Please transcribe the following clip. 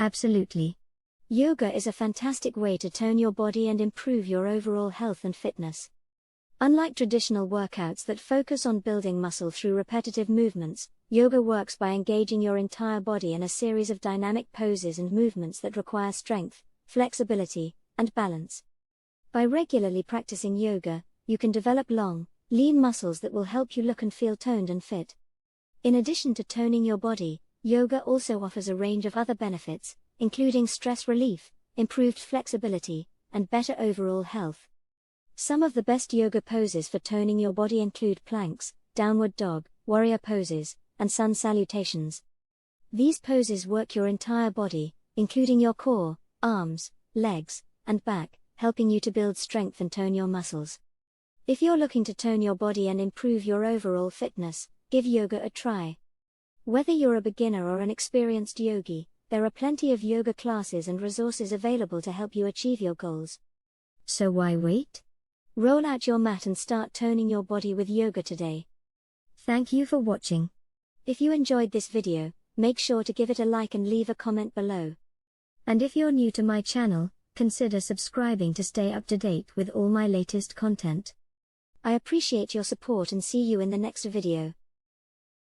Absolutely. Yoga is a fantastic way to tone your body and improve your overall health and fitness. Unlike traditional workouts that focus on building muscle through repetitive movements, yoga works by engaging your entire body in a series of dynamic poses and movements that require strength, flexibility, and balance. By regularly practicing yoga, you can develop long, lean muscles that will help you look and feel toned and fit. In addition to toning your body, yoga also offers a range of other benefits, including stress relief, improved flexibility, and better overall health. Some of the best yoga poses for toning your body include planks, downward dog, warrior poses, and sun salutations. These poses work your entire body, including your core, arms, legs, and back, helping you to build strength and tone your muscles. If you're looking to tone your body and improve your overall fitness, give yoga a try. Whether you're a beginner or an experienced yogi, there are plenty of yoga classes and resources available to help you achieve your goals. So why wait? Roll out your mat and start toning your body with yoga today. Thank you for watching. If you enjoyed this video, make sure to give it a like and leave a comment below. And if you're new to my channel, consider subscribing to stay up to date with all my latest content. I appreciate your support and see you in the next video.